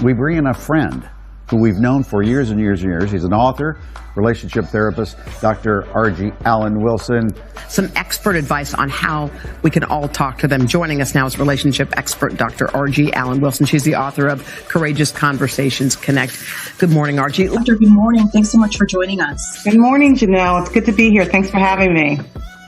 we bring in a friend who we've known for years and years and years. He's an author, relationship therapist, Dr. R.G. Alan Wilson. Some expert advice on how we can all talk to them. Joining us now is relationship expert Dr. R.G. Alan Wilson. She's the author of Courageous Conversations Connect. Good morning, R.G. Doctor, good morning. Thanks so much for joining us. Good morning, Janelle. It's good to be here. Thanks for having me.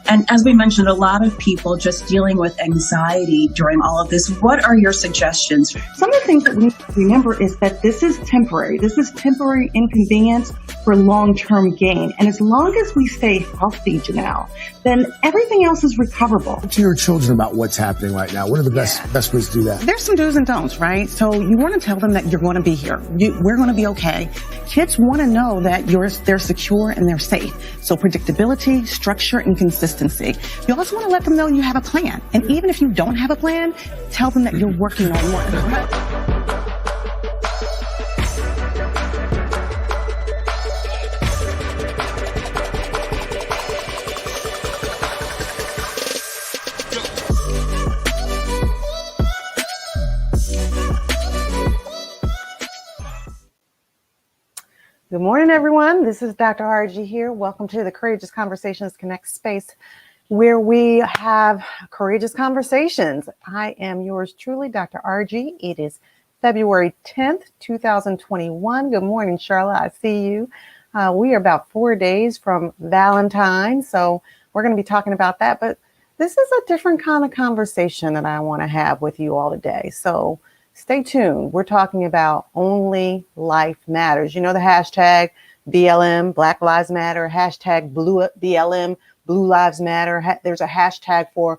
And as we mentioned, a lot of people just dealing with anxiety during all of this. What are your suggestions? Some of the things that we need to remember is that this is temporary. This is temporary inconvenience for long-term gain. And as long as we stay healthy, Janelle, then everything else is recoverable. Talk to your children about what's happening right now. What are the best ways to do that? There's some do's and don'ts, right? So you want to tell them that you're going to be here. We're going to be okay. Kids want to know that they're secure and they're safe. So predictability, structure, and consistency. You also want to let them know you have a plan. And even if you don't have a plan, tell them that you're working on one. Good morning, everyone. This is Dr. RG here. Welcome to the Courageous Conversations Connect space, where we have courageous conversations. I am yours truly, Dr. RG. It is February 10th, 2021. Good morning, Charlotte. I see you. We are about 4 days from Valentine's, so we're going to be talking about that. But this is a different kind of conversation that I want to have with you all today. So stay tuned. We're talking about Only Life Matters. You know the hashtag BLM, Black Lives Matter, hashtag BLM, Blue Lives Matter. There's a hashtag for,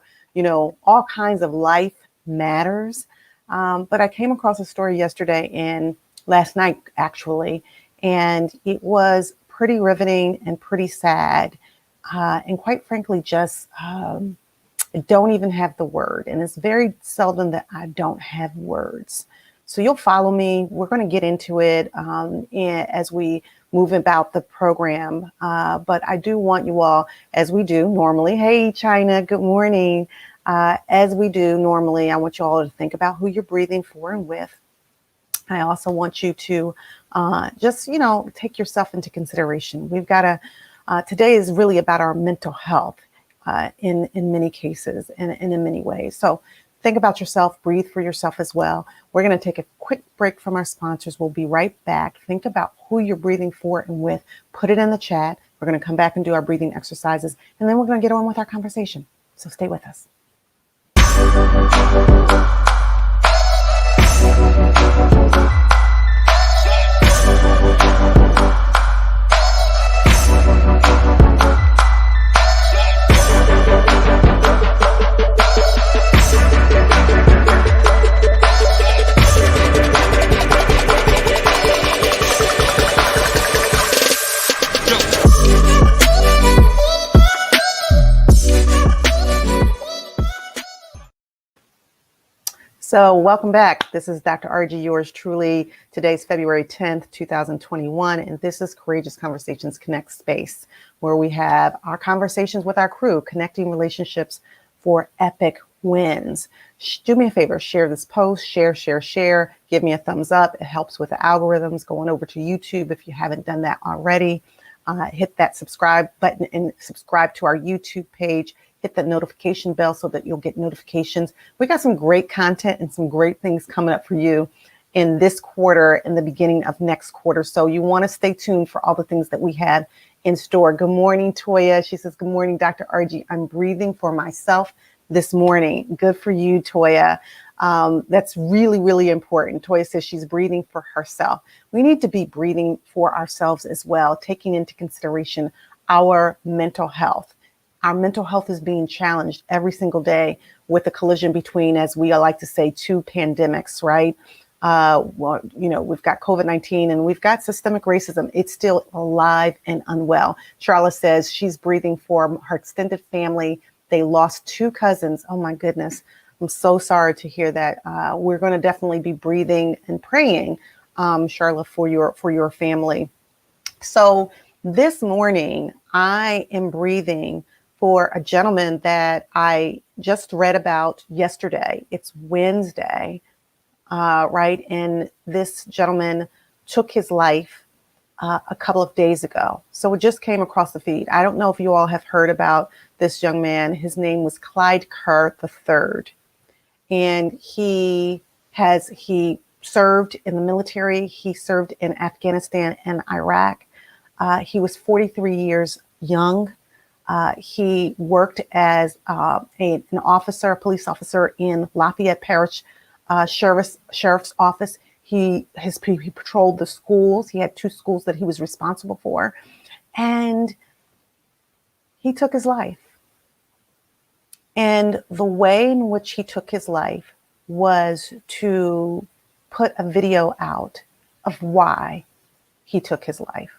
all kinds of life matters. But I came across a story yesterday and last night, actually, and it was pretty riveting and pretty sad. And quite frankly, just I don't even have the word. And it's very seldom that I don't have words. So you'll follow me. We're going to get into it as we move about the program. But I do want you all, as we do normally, hey, China, good morning. As we do normally, I want you all to think about who you're breathing for and with. I also want you to just, take yourself into consideration. We've got today is really about our mental health. In many cases and in many ways. So think about yourself, breathe for yourself as well. We're going to take a quick break from our sponsors. We'll be right back. Think about who you're breathing for and with. Put it in the chat. We're going to come back and do our breathing exercises, and then we're going to get on with our conversation. So stay with us. So welcome back. This is Dr. RG, yours truly. Today's February 10th, 2021, and this is Courageous Conversations Connect space, where we have our conversations with our crew, connecting relationships for epic wins. Do me a favor, share this post, share, give me a thumbs up. It helps with the algorithms. Going over to YouTube if you haven't done that already. Hit that subscribe button and subscribe to our YouTube page. Hit the notification bell so that you'll get notifications. We got some great content and some great things coming up for you in this quarter and the beginning of next quarter. So you want to stay tuned for all the things that we have in store. Good morning, Toya. She says, good morning, Dr. RG. I'm breathing for myself this morning. Good for you, Toya. That's really, really important. Toya says she's breathing for herself. We need to be breathing for ourselves as well, taking into consideration our mental health. Our mental health is being challenged every single day with the collision between, as we like to say, two pandemics, right? We've got COVID-19 and we've got systemic racism. It's still alive and unwell. Charlotte says she's breathing for her extended family. They lost 2 cousins. Oh my goodness. I'm so sorry to hear that. We're going to definitely be breathing and praying, Charlotte, for your family. So this morning I am breathing for a gentleman that I just read about yesterday. It's Wednesday. right? And this gentleman took his life a couple of days ago. So it just came across the feed. I don't know if you all have heard about this young man. His name was Clyde Kerr III. And he served in the military. He served in Afghanistan and Iraq. He was 43 years young. He worked as an officer, a police officer in Lafayette Parish Sheriff's Office. He patrolled the schools. He had 2 schools that he was responsible for. And he took his life. And the way in which he took his life was to put a video out of why he took his life.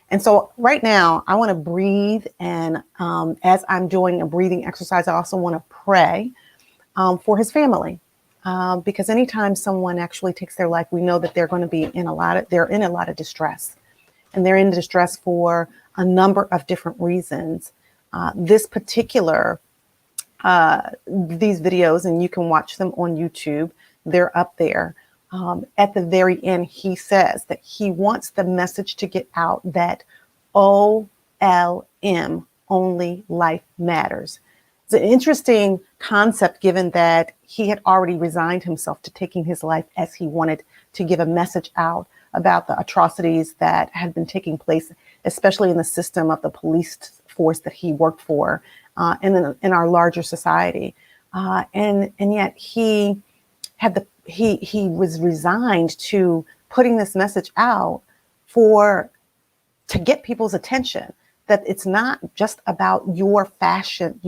And so right now, I want to breathe. And as I'm doing a breathing exercise, I also want to pray for his family. Because anytime someone actually takes their life, we know that they're going to be in a lot of distress. And they're in distress for a number of different reasons. This particular these videos, and you can watch them on YouTube. They're up there. At the very end, he says that he wants the message to get out that OLM, only life matters. It's an interesting concept given that he had already resigned himself to taking his life as he wanted to give a message out about the atrocities that had been taking place, especially in the system of the police force that he worked for. In our larger society, and yet he was resigned to putting this message out to get people's attention, that it's not just about your faction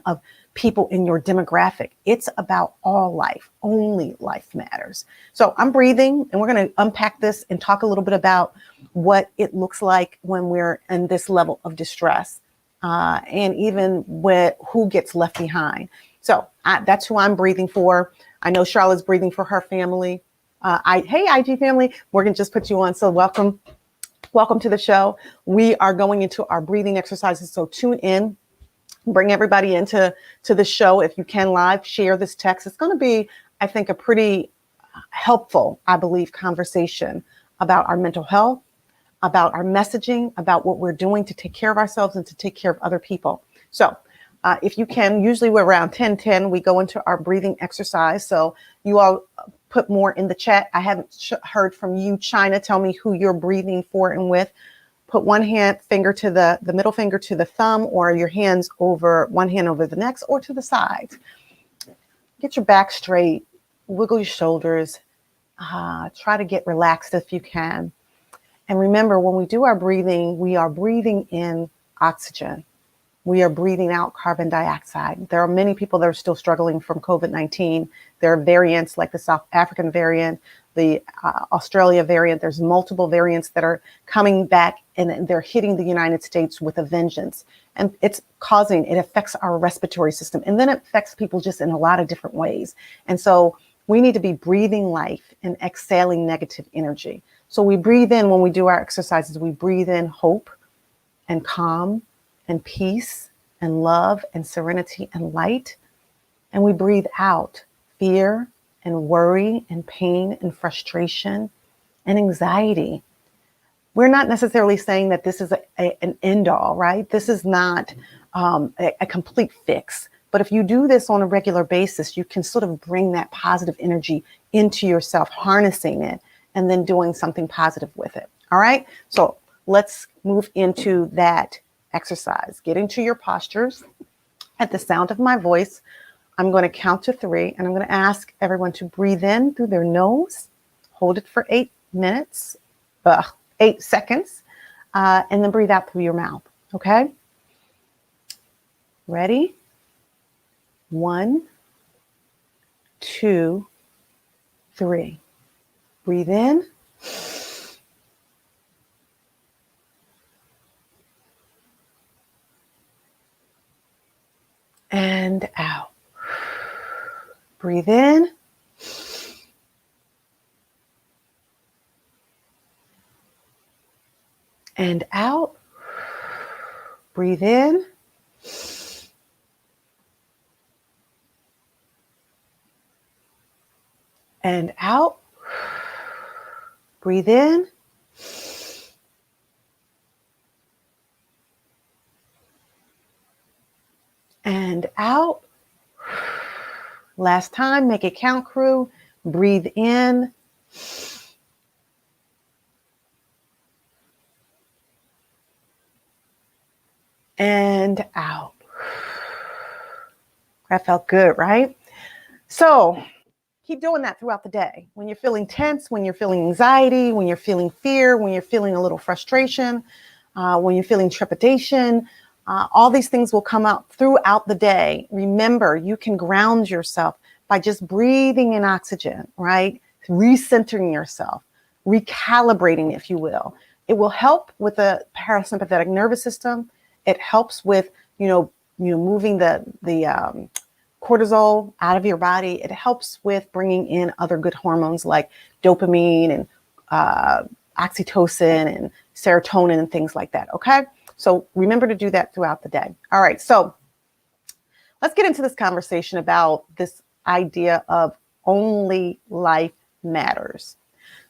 of people in your demographic. It's about all life. Only life matters. So I'm breathing, and we're going to unpack this and talk a little bit about what it looks like when we're in this level of distress. And even who gets left behind. So that's who I'm breathing for. I know Charlotte's breathing for her family. Hey, IG family, Morgan just put you on. So welcome to the show. We are going into our breathing exercises. So tune in, bring everybody into the show. If you can live, share this text. It's going to be, I think, a pretty helpful, I believe, conversation about our mental health, about our messaging, about what we're doing to take care of ourselves and to take care of other people. So if you can, usually we're around 10:10, we go into our breathing exercise. So you all put more in the chat. I haven't heard from you, China. Tell me who you're breathing for and with. Put one finger to the middle finger to the thumb, or your hands one hand over the next or to the sides. Get your back straight, wiggle your shoulders, try to get relaxed if you can. And remember, when we do our breathing, we are breathing in oxygen. We are breathing out carbon dioxide. There are many people that are still struggling from COVID-19. There are variants like the South African variant, the Australia variant. There's multiple variants that are coming back, and they're hitting the United States with a vengeance. And it affects our respiratory system. And then it affects people just in a lot of different ways. And so we need to be breathing life and exhaling negative energy. So we breathe in, when we do our exercises, we breathe in hope and calm and peace and love and serenity and light. And we breathe out fear and worry and pain and frustration and anxiety. We're not necessarily saying that this is an end all, right? This is not a complete fix. But if you do this on a regular basis, you can sort of bring that positive energy into yourself, harnessing it, and then doing something positive with it. All right. So let's move into that exercise. Get into your postures. At the sound of my voice, I'm going to count to 3, and I'm going to ask everyone to breathe in through their nose, hold it for 8 seconds, and then breathe out through your mouth. Okay. Ready? 1, 2, 3. Breathe in. And out. Breathe in. And out. Breathe in. and out. Breathe in. And out. Last time, make it count, crew. Breathe in. And out. That felt good, right? So keep doing that throughout the day. When you're feeling tense, when you're feeling anxiety, when you're feeling fear, when you're feeling a little frustration, when you're feeling trepidation, all these things will come up throughout the day. Remember, you can ground yourself by just breathing in oxygen, right? Recentering yourself, recalibrating, if you will. It will help with the parasympathetic nervous system. It helps with, moving the cortisol out of your body. It helps with bringing in other good hormones like dopamine and oxytocin and serotonin and things like that. Okay. So remember to do that throughout the day. All right. So let's get into this conversation about this idea of only life matters.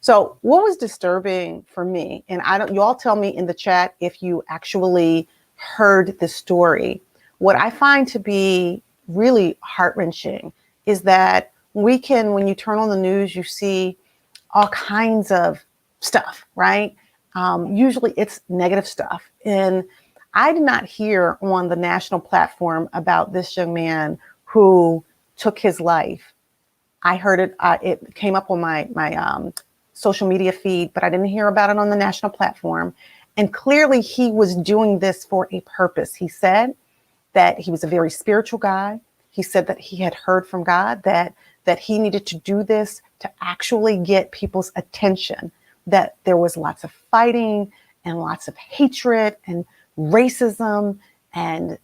So what was disturbing for me, and you all tell me in the chat if you actually heard the story. What I find to be really heart-wrenching is that when you turn on the news, you see all kinds of stuff, right? Usually it's negative stuff. And I did not hear on the national platform about this young man who took his life. I heard it, it came up on my social media feed, but I didn't hear about it on the national platform. And clearly he was doing this for a purpose. He said that he was a very spiritual guy. He said that he had heard from God that he needed to do this to actually get people's attention, that there was lots of fighting and lots of hatred and racism and,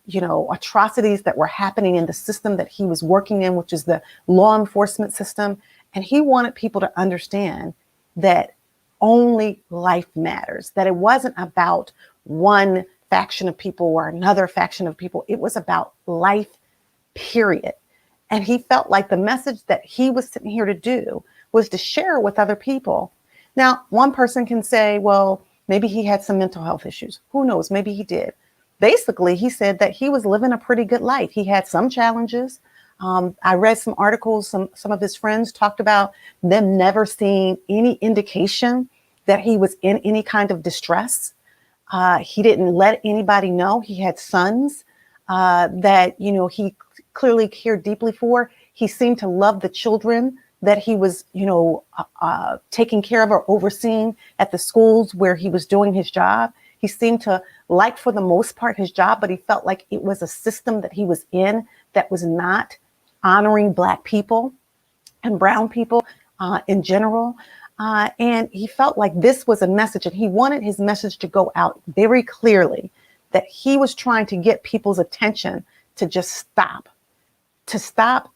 atrocities that were happening in the system that he was working in, which is the law enforcement system. And he wanted people to understand that only life matters, that it wasn't about one faction of people or another faction of people. It was about life, period. And he felt like the message that he was sitting here to do was to share with other people. Now, one person can say, well, maybe he had some mental health issues. Who knows? Maybe he did. Basically, he said that he was living a pretty good life. He had some challenges. I read some articles, some of his friends talked about them never seeing any indication that he was in any kind of distress. He didn't let anybody know. He had sons that, he clearly cared deeply for. He seemed to love the children that he was, taking care of or overseeing at the schools where he was doing his job. He seemed to like, for the most part, his job, but he felt like it was a system that he was in that was not honoring Black people and brown people in general. And he felt like this was a message, and he wanted his message to go out very clearly, that he was trying to get people's attention to just stop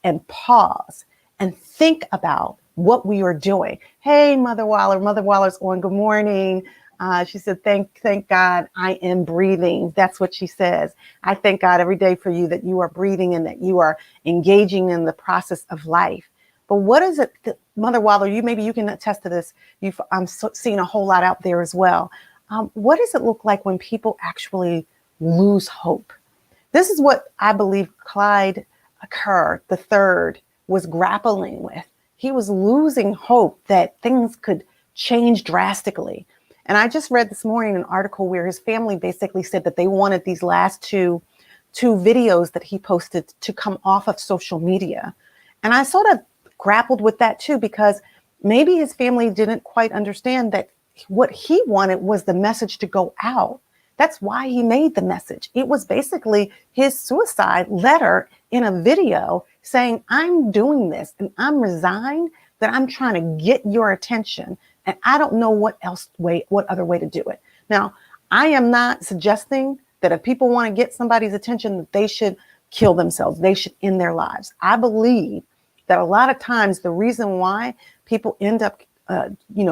and pause and think about what we are doing. Hey, Mother Waller's on. Good morning. She said, thank God I am breathing. That's what she says. I thank God every day for you that you are breathing and that you are engaging in the process of life. But what is it, Mother Waller, maybe you can attest to this. I'm seeing a whole lot out there as well. What does it look like when people actually lose hope? This is what I believe Clyde Kerr III was grappling with. He was losing hope that things could change drastically. And I just read this morning an article where his family basically said that they wanted these last two videos that he posted to come off of social media. And I sort of grappled with that too, because maybe his family didn't quite understand that what he wanted was the message to go out. That's why he made the message. It was basically his suicide letter in a video saying, I'm doing this and I'm resigned, that I'm trying to get your attention. And I don't know what other way to do it. Now, I am not suggesting that if people want to get somebody's attention, that they should kill themselves. They should end their lives. I believe that a lot of times the reason why people end up,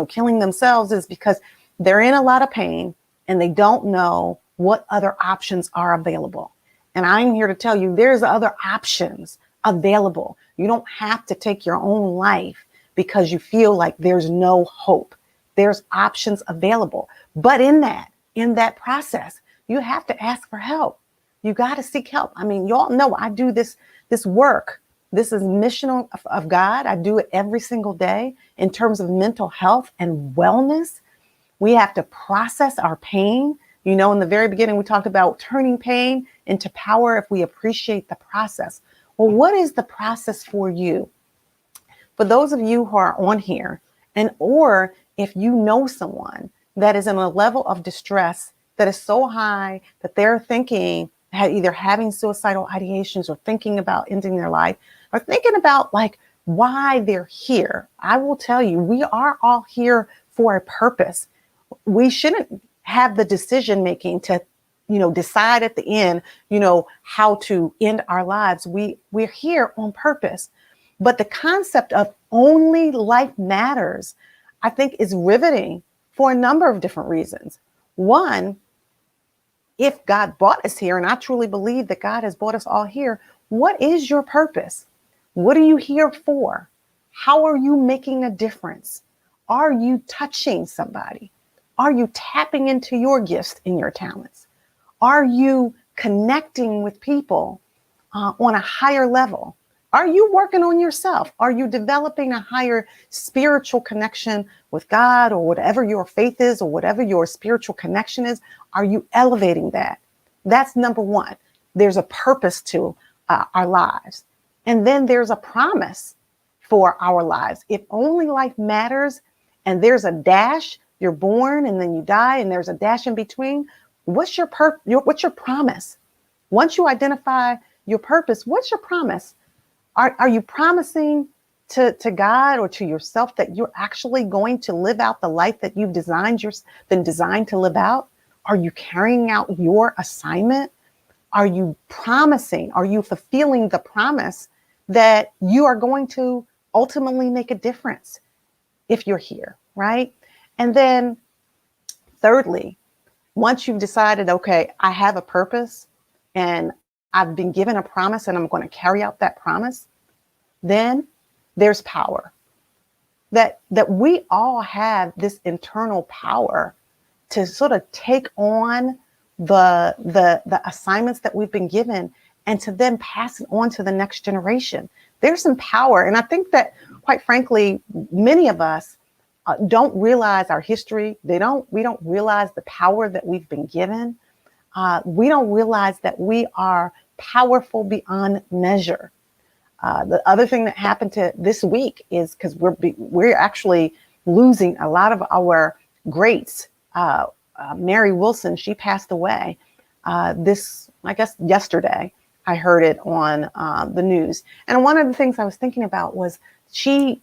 killing themselves is because they're in a lot of pain and they don't know what other options are available. And I'm here to tell you there's other options available. You don't have to take your own life because you feel like there's no hope. There's options available. But in that process, you have to ask for help. You got to seek help. I mean, y'all know I do this work. This is missional of God. I do it every single day in terms of mental health and wellness. We have to process our pain. You know, in the very beginning, we talked about turning pain into power if we appreciate the process. Well, what is the process for you? For those of you who are on here, or if you know someone that is in a level of distress that is so high that they're thinking, either having suicidal ideations or thinking about ending their life, or thinking about like why they're here, I will tell you, we are all here for a purpose. We shouldn't have the decision making to, decide at the end, how to end our lives. We're here on purpose. But the concept of only life matters, I think, is riveting for a number of different reasons. One, if God brought us here, and I truly believe that God has brought us all here, what is your purpose? What are you here for? How are you making a difference? Are you touching somebody? Are you tapping into your gifts and your talents? Are you connecting with people on a higher level? Are you working on yourself? Are you developing a higher spiritual connection with God, or whatever your faith is, or whatever your spiritual connection is? Are you elevating that? That's number one. There's a purpose to our lives. And then there's a promise for our lives. If only life matters and there's a dash, you're born and then you die and there's a dash in between, what's your promise? Once you identify your purpose, what's your promise? Are you promising to God or to yourself that you're actually going to live out the life that you've been designed to live out? Are you carrying out your assignment? Are you promising? Are you fulfilling the promise that you are going to ultimately make a difference if you're here, right? And then thirdly, once you've decided, okay, I have a purpose and I've been given a promise and I'm going to carry out that promise, then there's power. That we all have this internal power to sort of take on the assignments that we've been given and to then pass it on to the next generation. There's some power. And I think that, quite frankly, many of us don't realize our history. We don't realize the power that we've been given. We don't realize that we are powerful beyond measure. The other thing that happened to this week is because we're actually losing a lot of our greats. Mary Wilson, she passed away yesterday. I heard it on the news. And one of the things I was thinking about was she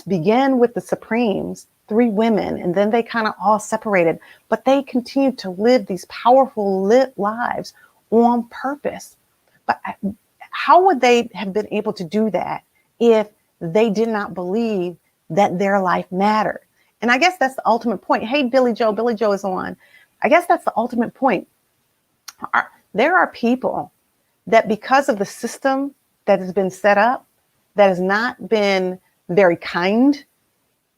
began with the Supremes, 3 women, and then they kind of all separated, but they continued to live these powerful lives on purpose. But how would they have been able to do that if they did not believe that their life mattered? And I guess that's the ultimate point. Hey, Billy Joe is on. I guess that's the ultimate point. There are people that, because of the system that has been set up, that has not been very kind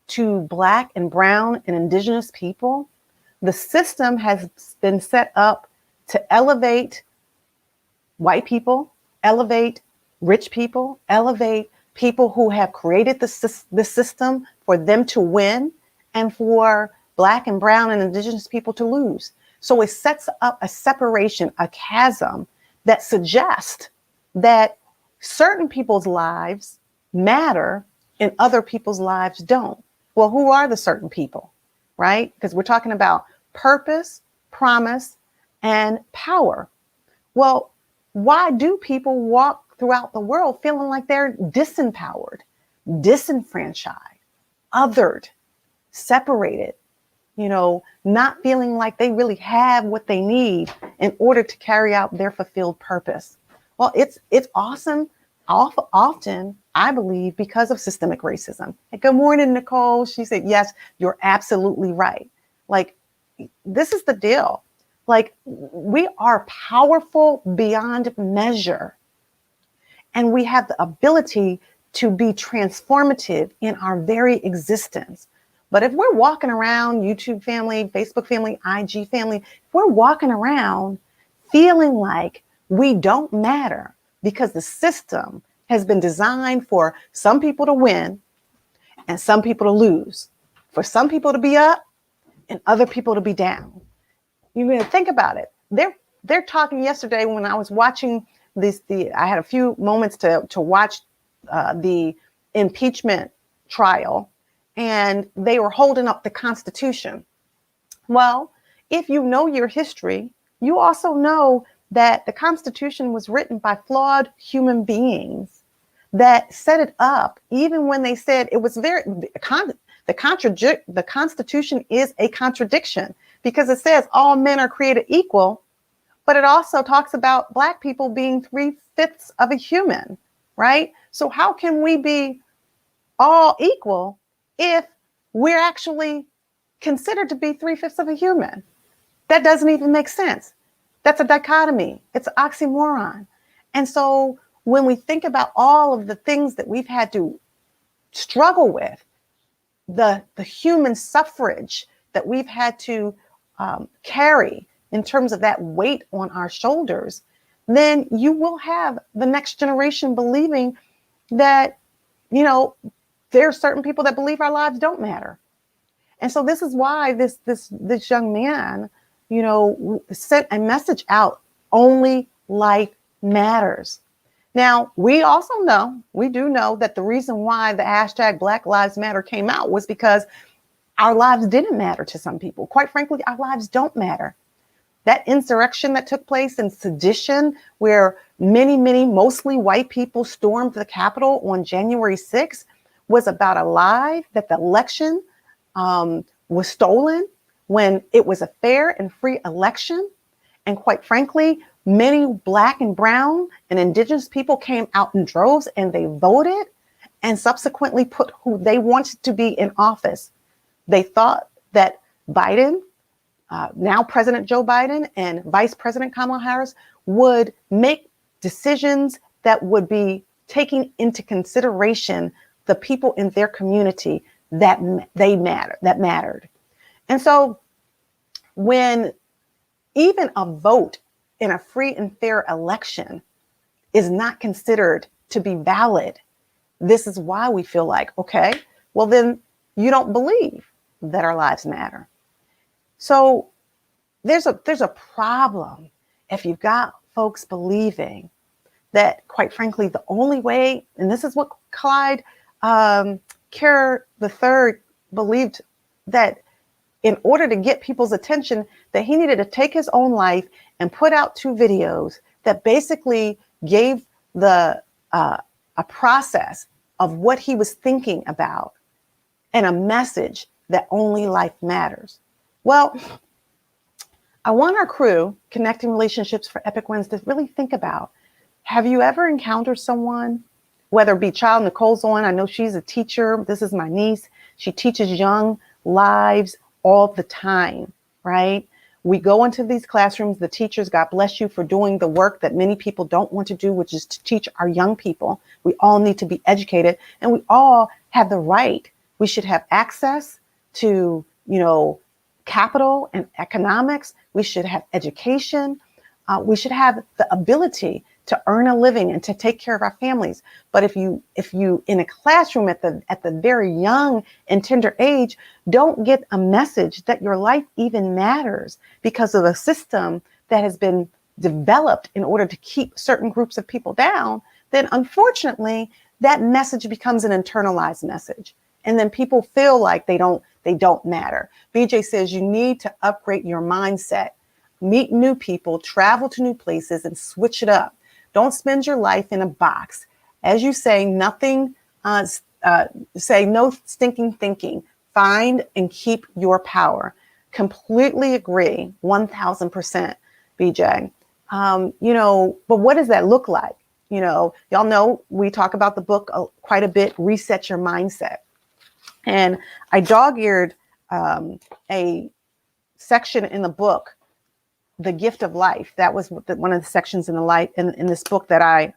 to Black and brown and indigenous people. The system has been set up to elevate white people, elevate rich people, elevate people who have created the system for them to win and for Black and brown and indigenous people to lose. So it sets up a separation, a chasm that suggests that certain people's lives matter and other people's lives don't. Well, who are the certain people, right? Because we're talking about purpose, promise, and power. Well, why do people walk throughout the world feeling like they're disempowered, disenfranchised, othered, separated, not feeling like they really have what they need in order to carry out their fulfilled purpose? Well, it's awesome. Often, I believe, because of systemic racism. Hey, good morning, Nicole. She said, yes, you're absolutely right. Like, this is the deal. Like, we are powerful beyond measure. And we have the ability to be transformative in our very existence. But if we're walking around, YouTube family, Facebook family, IG family, if we're walking around feeling like we don't matter because the system has been designed for some people to win and some people to lose, for some people to be up and other people to be down. You mean, think about it. They're talking yesterday when I was watching I had a few moments to watch the impeachment trial, and they were holding up the Constitution. Well, if you know your history, you also know that the Constitution was written by flawed human beings that set it up, even when they said it was the Constitution is a contradiction because it says all men are created equal, but it also talks about Black people being 3/5 of a human, right? So how can we be all equal if we're actually considered to be 3/5 of a human? That doesn't even make sense. That's a dichotomy. It's an oxymoron. And so when we think about all of the things that we've had to struggle with, the human suffrage that we've had to carry in terms of that weight on our shoulders, then you will have the next generation believing that, you know, there are certain people that believe our lives don't matter. And so this is why this young man, you know, sent a message out, only life matters. Now, we do know that the reason why the hashtag Black Lives Matter came out was because our lives didn't matter to some people. Quite frankly, our lives don't matter. That insurrection that took place in sedition, where many, mostly white people stormed the Capitol on January 6th, was about a lie that the election was stolen when it was a fair and free election. And quite frankly, many Black and brown and indigenous people came out in droves and they voted and subsequently put who they wanted to be in office. They thought that Biden, now President Joe Biden, and Vice President Kamala Harris would make decisions that would be taking into consideration the people in their community that mattered. And so when even a vote in a free and fair election is not considered to be valid, this is why we feel like, okay, well then you don't believe that our lives matter. So there's a problem if you've got folks believing that, quite frankly, the only way, and this is what Clyde Kerr III believed, that in order to get people's attention, that he needed to take his own life and put out 2 videos that basically gave a process of what he was thinking about and a message that only life matters. Well, I want our crew, Connecting Relationships for Epic Wins, to really think about, have you ever encountered someone, whether it be child Nicole's on, I know she's a teacher, this is my niece, she teaches young lives all the time, right? We go into these classrooms, the teachers, God bless you for doing the work that many people don't want to do, which is to teach our young people. We all need to be educated, and we all have the right. We should have access to, capital and economics. We should have education. We should have the ability to earn a living and to take care of our families. But if you in a classroom at the very young and tender age don't get a message that your life even matters because of a system that has been developed in order to keep certain groups of people down, then unfortunately that message becomes an internalized message. And then people feel like they don't matter. BJ says you need to upgrade your mindset, meet new people, travel to new places, and switch it up. Don't spend your life in a box. As you say, say no stinking thinking. Find and keep your power. Completely agree, 1000%, BJ. But what does that look like? Y'all know we talk about the book quite a bit, Reset Your Mindset. And I dog-eared a section in the book, The Gift of Life. That was one of the sections in this book that I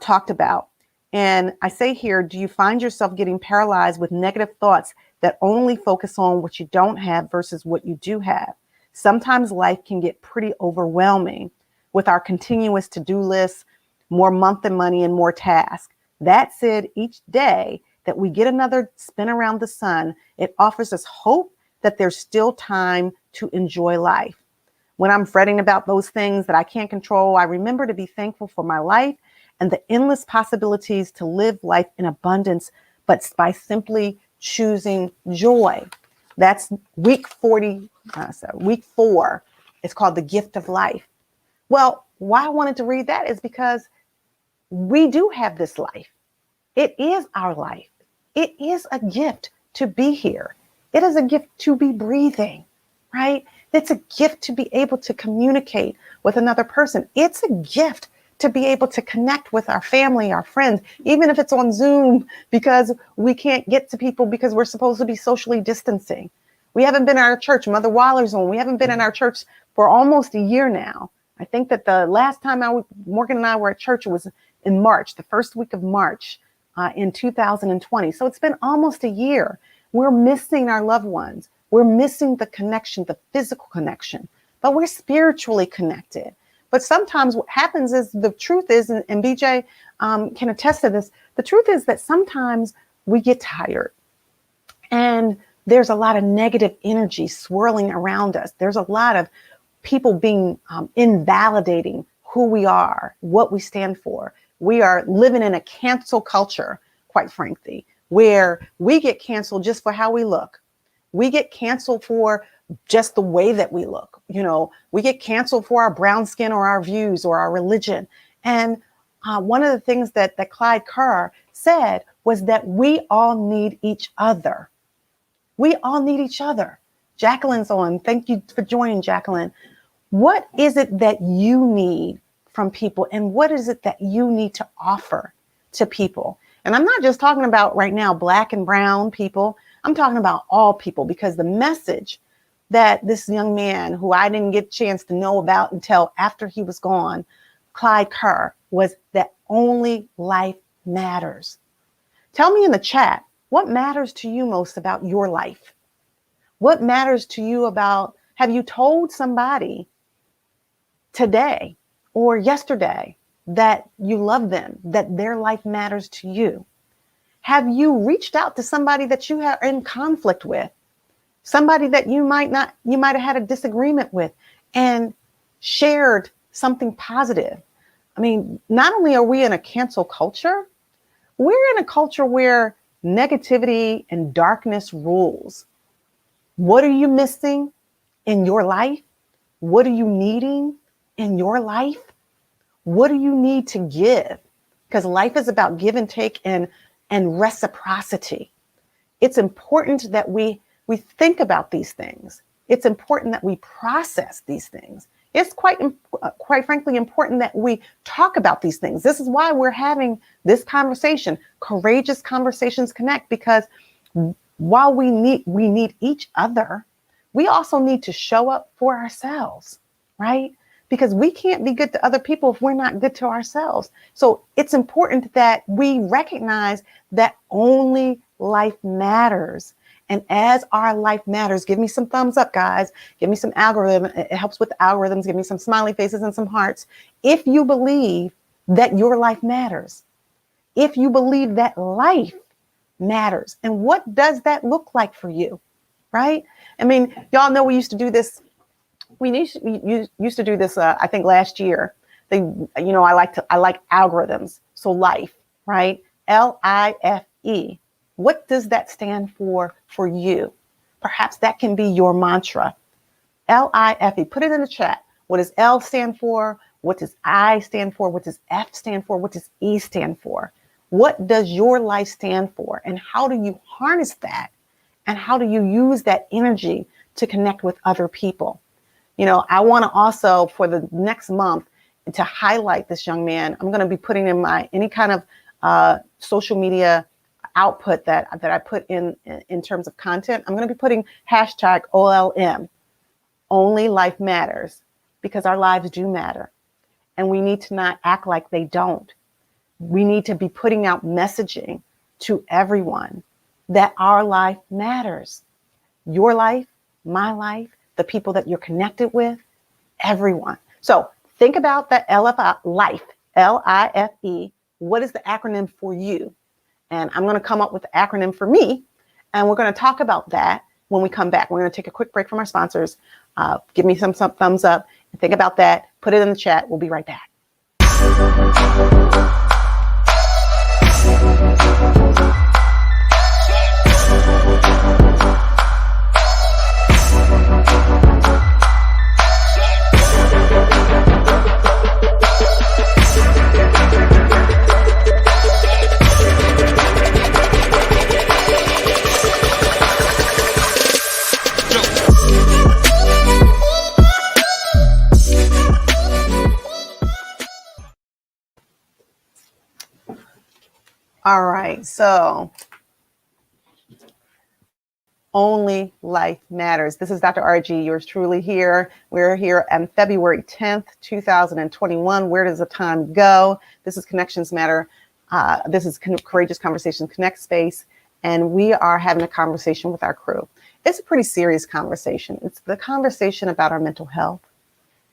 talked about. And I say here, do you find yourself getting paralyzed with negative thoughts that only focus on what you don't have versus what you do have? Sometimes life can get pretty overwhelming with our continuous to-do lists, more month and money, and more tasks. That said, each day that we get another spin around the sun, it offers us hope that there's still time to enjoy life. When I'm fretting about those things that I can't control, I remember to be thankful for my life and the endless possibilities to live life in abundance, but by simply choosing joy. That's week 4. It's called The Gift of Life. Well, why I wanted to read that is because we do have this life. It is our life. It is a gift to be here. It is a gift to be breathing, right? It's a gift to be able to communicate with another person. It's a gift to be able to connect with our family, our friends, even if it's on Zoom, because we can't get to people because we're supposed to be socially distancing. We haven't been in our church. Mother Waller's on. We haven't been in our church for almost a year now. I think that the last time Morgan and I were at church was in March, the first week of March in 2020. So it's been almost a year. We're missing our loved ones. We're missing the connection, the physical connection, but we're spiritually connected. But sometimes what happens is the truth is, and BJ can attest to this, the truth is that sometimes we get tired and there's a lot of negative energy swirling around us. There's a lot of people being invalidating who we are, what we stand for. We are living in a cancel culture, quite frankly, where we get canceled just for how we look. We get canceled for just the way that we look. You know, we get canceled for our brown skin or our views or our religion. And one of the things that Clyde Kerr said was that we all need each other. We all need each other. Jacqueline's on. Thank you for joining, Jacqueline. What is it that you need from people? And what is it that you need to offer to people? And I'm not just talking about right now, black and brown people. I'm talking about all people, because the message that this young man, who I didn't get a chance to know about until after he was gone, Clyde Kerr, was that only life matters. Tell me in the chat, what matters to you most about your life? What matters to you about, have you told somebody today or yesterday that you love them, that their life matters to you? Have you reached out to somebody that you are in conflict with? Somebody that you might have had a disagreement with, and shared something positive? I mean, not only are we in a cancel culture, we're in a culture where negativity and darkness rules. What are you missing in your life? What are you needing in your life? What do you need to give? Because life is about give and take and reciprocity. It's important that we think about these things. It's important that we process these things. It's quite frankly important that we talk about these things. This is why we're having this conversation. Courageous Conversations Connect, because while we need each other, we also need to show up for ourselves, right? Because we can't be good to other people if we're not good to ourselves. So it's important that we recognize that only life matters. And as our life matters, give me some thumbs up, guys. Give me some algorithm. It helps with the algorithms. Give me some smiley faces and some hearts. If you believe that your life matters, if you believe that life matters, and what does that look like for you, right? I mean, y'all know we used to do this. We used to do this, I think last year. I like algorithms. So life, right? LIFE. What does that stand for you? Perhaps that can be your mantra. LIFE. Put it in the chat. What does L stand for? What does I stand for? What does F stand for? What does E stand for? What does your life stand for? And how do you harness that? And how do you use that energy to connect with other people? You know, I want to also, for the next month, to highlight this young man. I'm going to be putting in any kind of social media output that I put in terms of content. I'm going to be putting hashtag OLM, only life matters, because our lives do matter. And we need to not act like they don't. We need to be putting out messaging to everyone that our life matters. Your life, my life, the people that you're connected with, everyone. So think about that LFI, life, LIFE. What is the acronym for you? And I'm going to come up with the acronym for me. And we're going to talk about that when we come back. We're going to take a quick break from our sponsors. Give me some thumbs up and think about that. Put it in the chat. We'll be right back. All right, so only life matters. This is Dr. RG, yours truly here. We're here on February 10th, 2021. Where does the time go? This is Connections Matter. This is Courageous Conversations Connect Space, and we are having a conversation with our crew. It's a pretty serious conversation. It's the conversation about our mental health.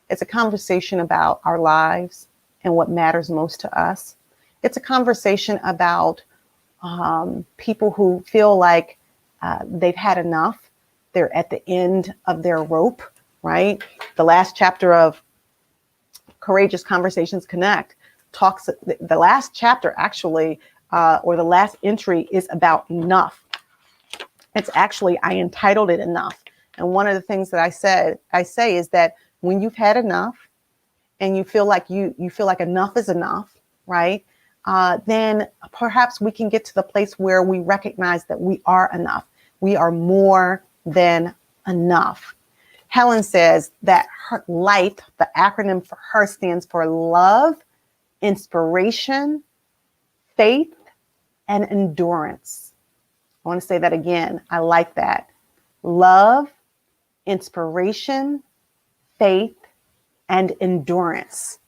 It's a conversation about our lives and what matters most to us. It's a conversation about people who feel like they've had enough. They're at the end of their rope, right? The last chapter of Courageous Conversations Connect talks, the last chapter actually, or the last entry is about enough. It's actually, I entitled it Enough. And one of the things that I say is that when you've had enough and you feel like enough is enough, right? Then perhaps we can get to the place where we recognize that we are enough. We are more than enough. Helen says that her life, the acronym for her stands for love, inspiration, faith, and endurance. I want to say that again. I like that. Love, inspiration, faith, and endurance.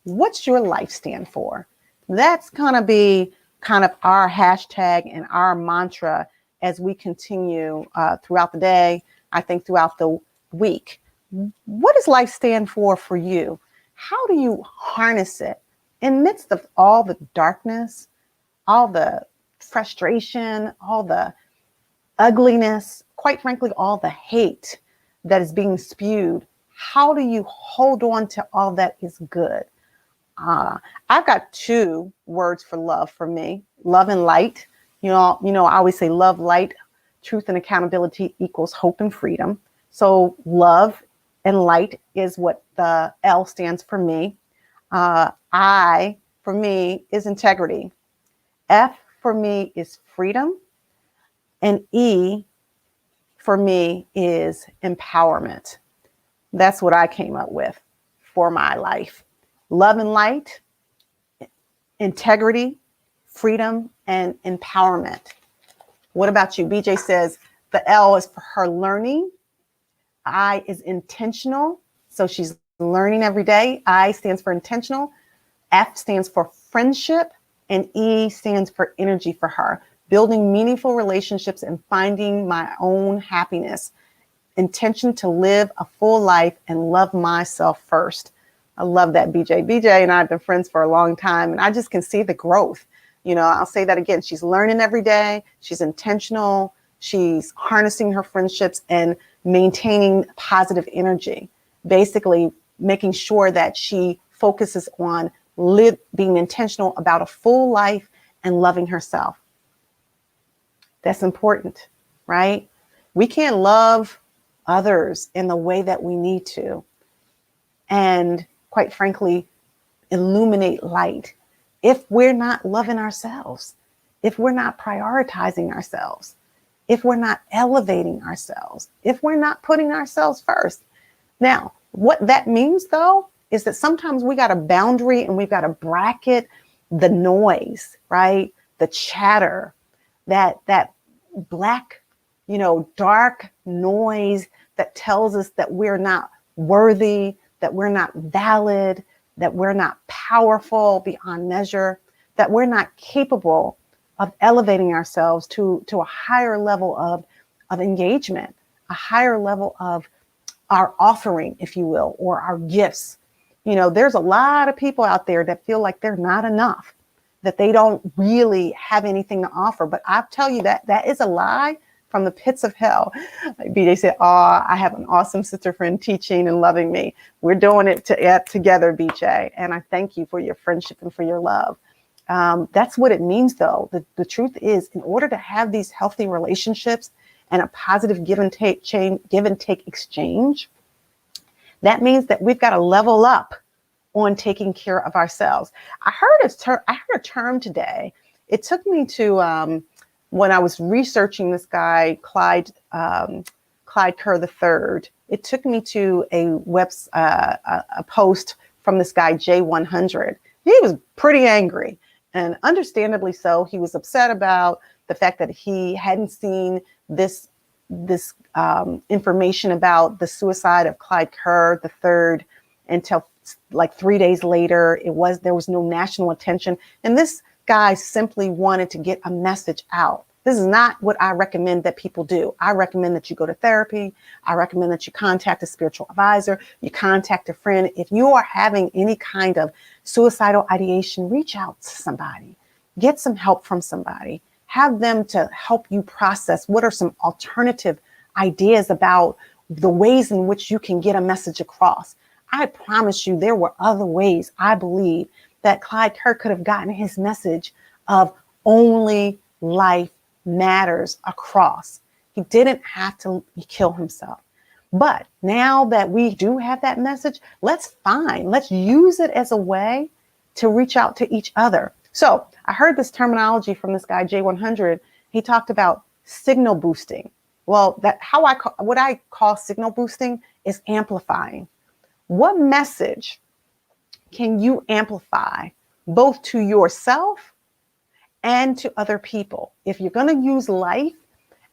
What's your life stand for? That's going to be kind of our hashtag and our mantra as we continue throughout the day, I think throughout the week. What does life stand for you? How do you harness it in midst of all the darkness, all the frustration, all the ugliness, quite frankly, all the hate that is being spewed? How do you hold on to all that is good? I've got two words for love for me: love and light. You know, I always say love, light, truth, and accountability equals hope and freedom. So love and light is what the L stands for me. I, for me, is integrity. F for me is freedom. And E for me is empowerment. That's what I came up with for my life. Love and light, integrity, freedom, and empowerment. What about you? BJ says the L is for her learning. I is intentional. So she's learning every day. I stands for intentional. F stands for friendship. And E stands for energy for her. Building meaningful relationships and finding my own happiness. Intention to live a full life and love myself first. I love that, BJ. BJ and I have been friends for a long time, and I just can see the growth. You know, I'll say that again. She's learning every day. She's intentional. She's harnessing her friendships and maintaining positive energy. Basically, making sure that she focuses on being intentional about a full life and loving herself. That's important, right? We can't love others in the way that we need to. And quite frankly, illuminate light if we're not loving ourselves, if we're not prioritizing ourselves, if we're not elevating ourselves, if we're not putting ourselves first. Now, what that means, though, is that sometimes we got a boundary and we've got to bracket the noise, right? The chatter, that black, dark noise that tells us that we're not worthy, that we're not valid, that we're not powerful beyond measure. that we're not capable of elevating ourselves to a higher level of engagement, a higher level of our offering, if you will, or our gifts. You know, there's a lot of people out there that feel like they're not enough, that they don't really have anything to offer. But I tell you that is a lie from the pits of hell. Like BJ said, oh, I have an awesome sister friend teaching and loving me. We're doing it together, BJ. And I thank you for your friendship and for your love. That's what it means, though. The truth is, in order to have these healthy relationships and a positive give and take exchange, that means that we've got to level up on taking care of ourselves. I heard a term today. It took me to when I was researching this guy, Clyde Kerr III. It took me to a post from this guy J100. He was pretty angry, and understandably so. He was upset about the fact that he hadn't seen this information about the suicide of Clyde Kerr III until like 3 days later. There was no national attention, and this guy simply wanted to get a message out. This is not what I recommend that people do. I recommend that you go to therapy. I recommend that you contact a spiritual advisor. You contact a friend. If you are having any kind of suicidal ideation, reach out to somebody. Get some help from somebody. Have them to help you process what are some alternative ideas about the ways in which you can get a message across. I promise you there were other ways, I believe, that Clyde Kerr could have gotten his message of only life matters across. He didn't have to kill himself. But now that we do have that message, let's use it as a way to reach out to each other. So I heard this terminology from this guy, J100. He talked about signal boosting. Well, what I call signal boosting is amplifying. What message can you amplify both to yourself and to other people? If you're going to use life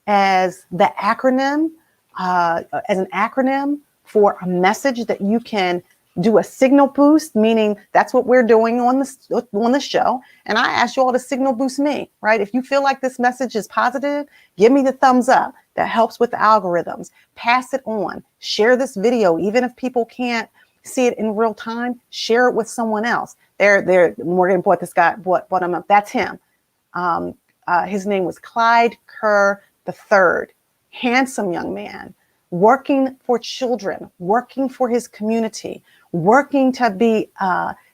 as the acronym, as an acronym for a message that you can do a signal boost, meaning that's what we're doing on the show. And I ask you all to signal boost me, right? If you feel like this message is positive, give me the thumbs up. That helps with the algorithms. Pass it on. Share this video, even if people can't see it in real time. Share it with someone else. Morgan brought him up. That's him. His name was Clyde Kerr III. Handsome young man, working for children, working for his community, working to be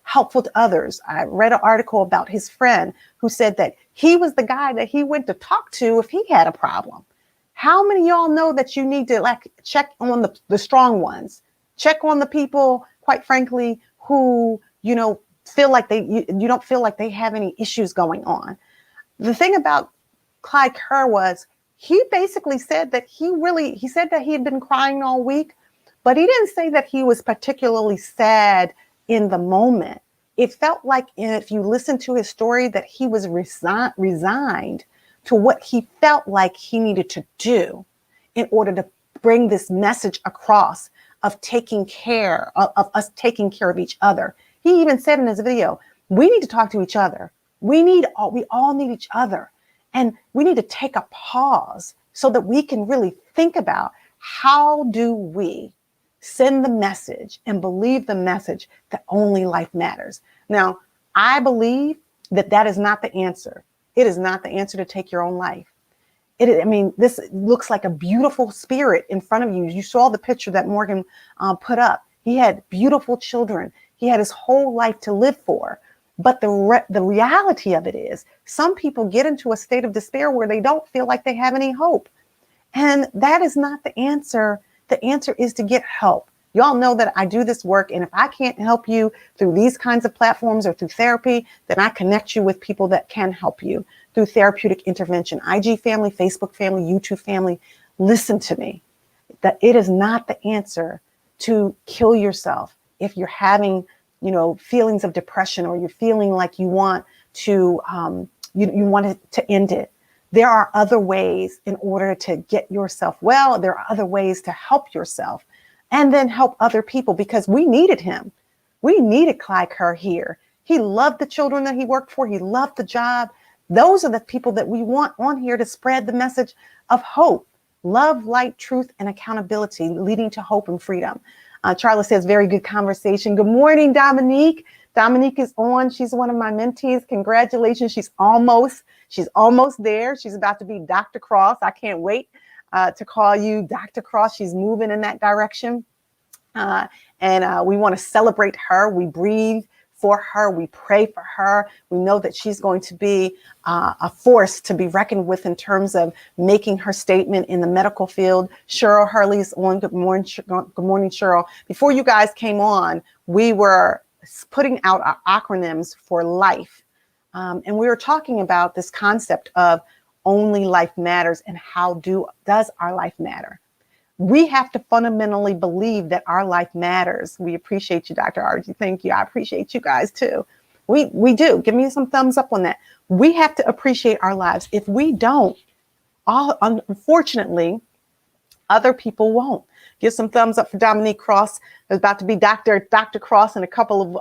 helpful to others. I read an article about his friend who said that he was the guy that he went to talk to if he had a problem. How many of y'all know that you need to check on the strong ones? Check on the people, quite frankly, who, feel like you don't feel like they have any issues going on. The thing about Clyde Kerr was he basically said that he said that he had been crying all week, but he didn't say that he was particularly sad in the moment. It felt like, if you listen to his story, that he was resigned to what he felt like he needed to do in order to bring this message across of taking care of us, taking care of each other. He even said in his video, we need to talk to each other. We all need each other. And we need to take a pause so that we can really think about how do we send the message and believe the message that only life matters. Now, I believe that is not the answer. It is not the answer to take your own life. This looks like a beautiful spirit in front of you. You saw the picture that Morgan put up. He had beautiful children. He had his whole life to live for. But the reality of it is some people get into a state of despair where they don't feel like they have any hope. And that is not the answer. The answer is to get help. Y'all know that I do this work. And if I can't help you through these kinds of platforms or through therapy, then I connect you with people that can help you through therapeutic intervention. IG family, Facebook family, YouTube family, listen to me. That it is not the answer to kill yourself if you're having feelings of depression, or you're feeling like you want to you want to end it. There are other ways in order to get yourself well. There are other ways to help yourself and then help other people, because we needed him. We needed Clyde Kerr here. He loved the children that he worked for. He loved the job. Those are the people that we want on here to spread the message of hope, love, light, truth, and accountability, leading to hope and freedom. Charlotte says, very good conversation. Good morning, Dominique. Dominique is on. She's one of my mentees. Congratulations. She's almost there. She's about to be Dr. Cross. I can't wait to call you Dr. Cross. She's moving in that direction. And we want to celebrate her. We breathe for her. We pray for her. We know that she's going to be a force to be reckoned with in terms of making her statement in the medical field. Cheryl Hurley is on. Good morning, Cheryl. Before you guys came on, we were putting out our acronyms for life. And we were talking about this concept of only life matters and how does our life matter? We have to fundamentally believe that our life matters. We appreciate you, Dr. RG. Thank you. I appreciate you guys too. We do. Give me some thumbs up on that. We have to appreciate our lives. If we don't, unfortunately, other people won't. Give some thumbs up for Dominique Cross. There's about to be Dr. Cross in a couple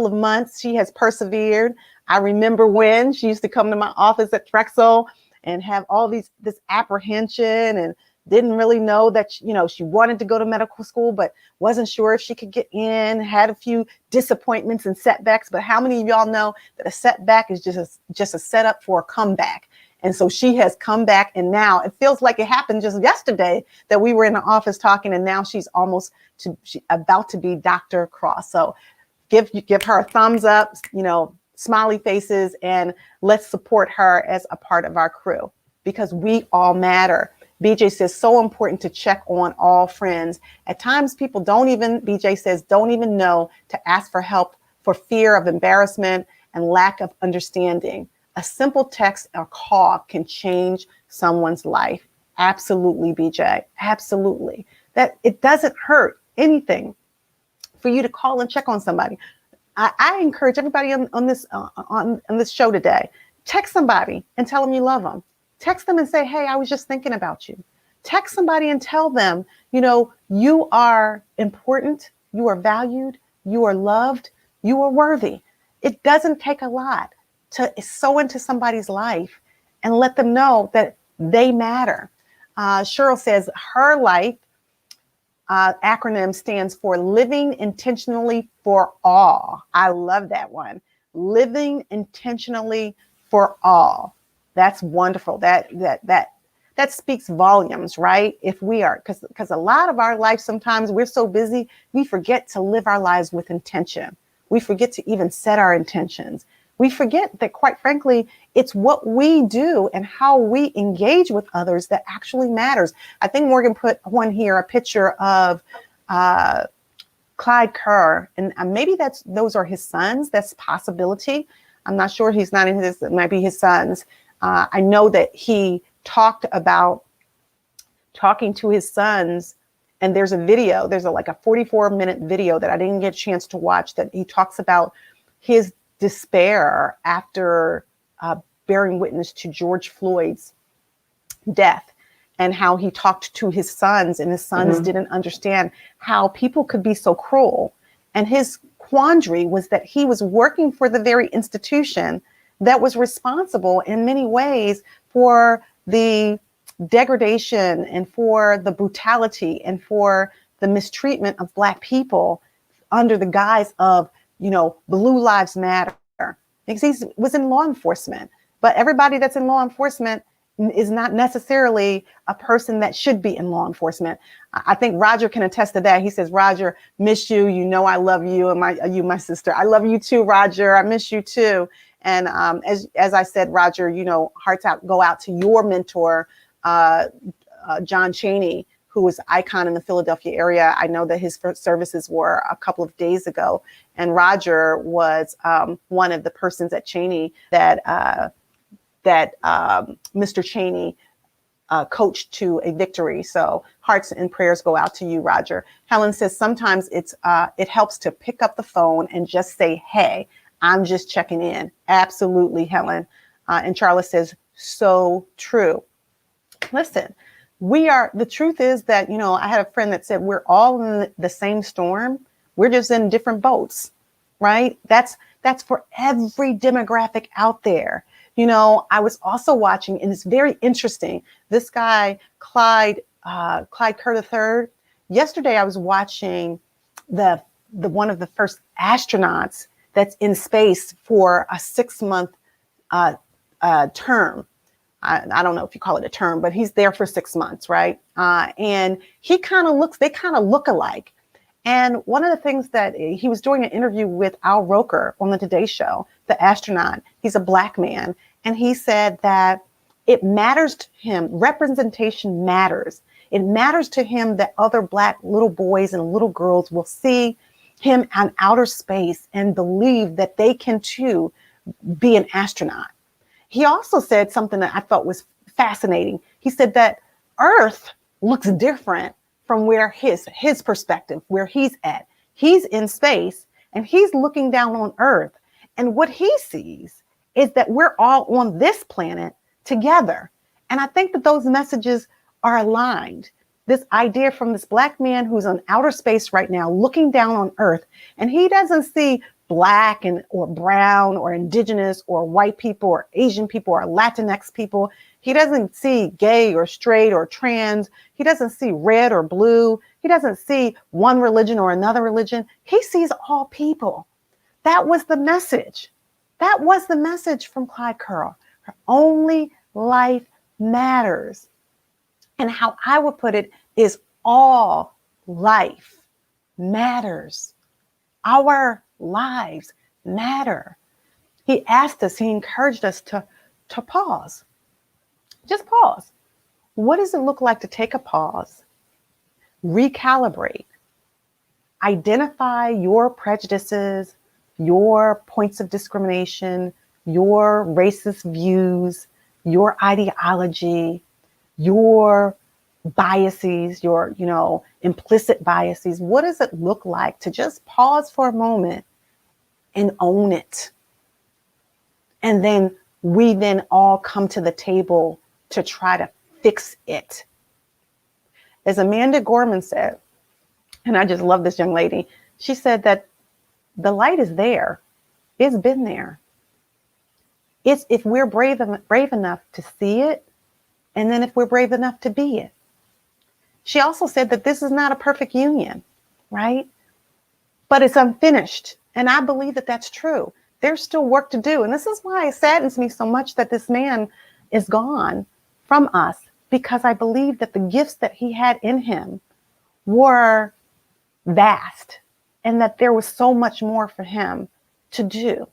of months. She has persevered. I remember when she used to come to my office at Drexel and have all this apprehension and didn't really know that, she wanted to go to medical school, but wasn't sure if she could get in, had a few disappointments and setbacks. But how many of y'all know that a setback is just a setup for a comeback? And so she has come back, and now it feels like it happened just yesterday that we were in the office talking, and now she's about to be Dr. Cross. So give her a thumbs up, smiley faces, and let's support her as a part of our crew because we all matter. BJ says, so important to check on all friends. At times, people don't even know to ask for help for fear of embarrassment and lack of understanding. A simple text or call can change someone's life. Absolutely, BJ. Absolutely. That it doesn't hurt anything for you to call and check on somebody. I encourage everybody on this show today, text somebody and tell them you love them. Text them and say, hey, I was just thinking about you. Text somebody and tell them, you are important, you are valued, you are loved, you are worthy. It doesn't take a lot to sow into somebody's life and let them know that they matter. Cheryl says her life acronym stands for Living Intentionally for All. I love that one. Living intentionally for all. That's wonderful. That speaks volumes, right? If we are, because a lot of our life, sometimes we're so busy, we forget to live our lives with intention. We forget to even set our intentions. We forget that, quite frankly, it's what we do and how we engage with others that actually matters. I think Morgan put on here a picture of Clyde Kerr, and maybe those are his sons. That's a possibility. I'm not sure. He's not in his, it might be his sons. I know that he talked about talking to his sons, and there's a video, there's like a 44-minute video that I didn't get a chance to watch, that he talks about his despair after bearing witness to George Floyd's death, and how he talked to his sons, and his sons didn't understand how people could be so cruel. And his quandary was that he was working for the very institution that was responsible in many ways for the degradation and for the brutality and for the mistreatment of Black people under the guise of, Blue Lives Matter. Because he was in law enforcement, but everybody that's in law enforcement is not necessarily a person that should be in law enforcement. I think Roger can attest to that. He says, Roger, miss you. I love you, and my sister. I love you too, Roger. I miss you too. And as I said, Roger, hearts go out to your mentor, John Chaney, who was an icon in the Philadelphia area. I know that his first services were a couple of days ago, and Roger was one of the persons at Chaney that Mr. Chaney coached to a victory. So hearts and prayers go out to you, Roger. Helen says sometimes it helps to pick up the phone and just say, hey, I'm just checking in. Absolutely, Helen. And Charlotte says, so true. Listen, the truth is that, I had a friend that said, we're all in the same storm. We're just in different boats. right? That's for every demographic out there. You know, I was also watching, and it's very interesting. This guy, Clyde Kerr III. Yesterday, I was watching the one of the first astronauts that's in space for a 6-month term. I don't know if you call it a term, but he's there for 6 months, right? And they kind of look alike. And one of the things that he was doing an interview with Al Roker on the Today Show, the astronaut, he's a Black man. And he said that it matters to him, representation matters. It matters to him that other Black little boys and little girls will see him on outer space and believe that they can too be an astronaut. He also said something that I thought was fascinating. He said that Earth looks different from where his perspective, where he's at. He's in space and he's looking down on Earth. And what he sees is that we're all on this planet together. And I think that those messages are aligned. This idea from this Black man who's on outer space right now, looking down on Earth, and he doesn't see Black or brown or indigenous or white people or Asian people or Latinx people. He doesn't see gay or straight or trans. He doesn't see red or blue. He doesn't see one religion or another religion. He sees all people. That was the message. That was the message from Clyde Kerr. Only life matters. And how I would put it is all life matters. Our lives matter. He asked us, he encouraged us to pause. Just pause. What does it look like to take a pause, recalibrate, identify your prejudices, your points of discrimination, your racist views, your ideology, your biases, your, implicit biases? What does it look like to just pause for a moment and own it? And then we all come to the table to try to fix it. As Amanda Gorman said, and I just love this young lady, she said that the light is there. It's been there. It's if we're brave enough to see it, and then if we're brave enough to be it. She also said that this is not a perfect union, right? But it's unfinished. And I believe that that's true. There's still work to do. And this is why it saddens me so much that this man is gone from us, because I believe that the gifts that he had in him were vast and that there was so much more for him to do.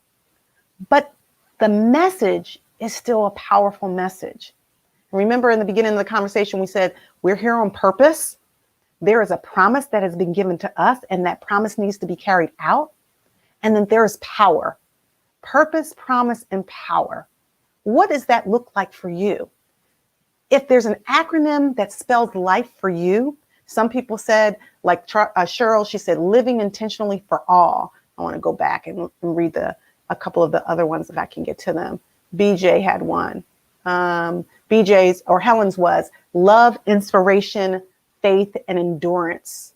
But the message is still a powerful message. Remember in the beginning of the conversation, we said, we're here on purpose. There is a promise that has been given to us, and that promise needs to be carried out. And then there is power, purpose, promise, and power. What does that look like for you? If there's an acronym that spells life for you, some people said, like Cheryl, she said, living intentionally for all. I want to go back and read a couple of the other ones if I can get to them. BJ had one. BJ's or Helen's was love, inspiration, faith, and endurance.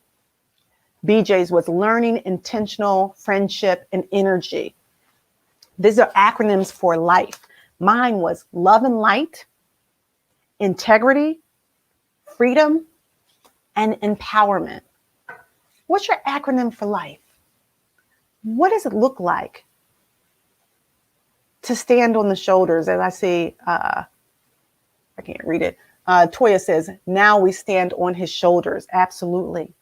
BJ's was learning, intentional, friendship, and energy. These are acronyms for life. Mine was love and light, integrity, freedom, and empowerment. What's your acronym for life? What does it look like to stand on the shoulders? As I see, I can't read it. Toya says, now we stand on his shoulders. Absolutely.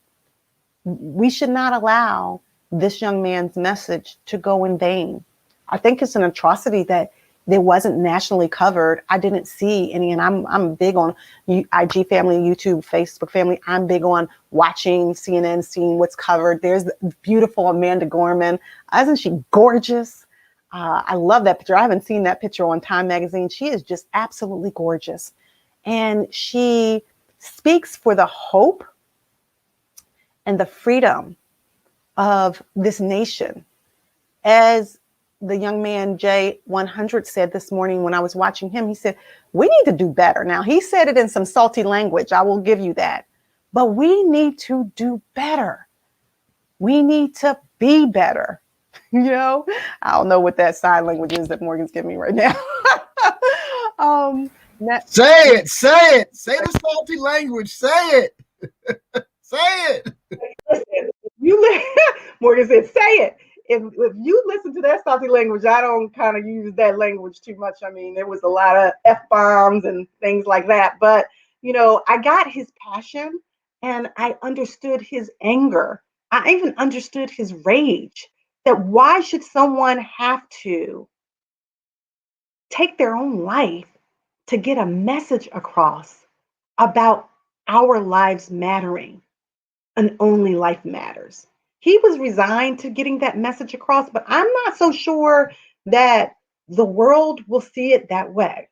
We should not allow this young man's message to go in vain. I think it's an atrocity that there wasn't nationally covered. I didn't see any, and I'm big on IG family, YouTube, Facebook family. I'm big on watching CNN, seeing what's covered. There's the beautiful Amanda Gorman. Isn't she gorgeous? I love that picture. I haven't seen that picture on Time Magazine. She is just absolutely gorgeous. And she speaks for the hope and the freedom of this nation. As the young man J100 said this morning when I was watching him, he said, we need to do better. Now, he said it in some salty language. I will give you that. But we need to do better. We need to be better. I don't know what that sign language is that Morgan's giving me right now. Say it. Say the salty language. Say it. Say it. Listen, Morgan said, say it. If you listen to that salty language, I don't kind of use that language too much. I mean, there was a lot of F-bombs and things like that. But, I got his passion and I understood his anger. I even understood his rage. That why should someone have to take their own life to get a message across about our lives mattering and only life matters? He was resigned to getting that message across, but I'm not so sure that the world will see it that way.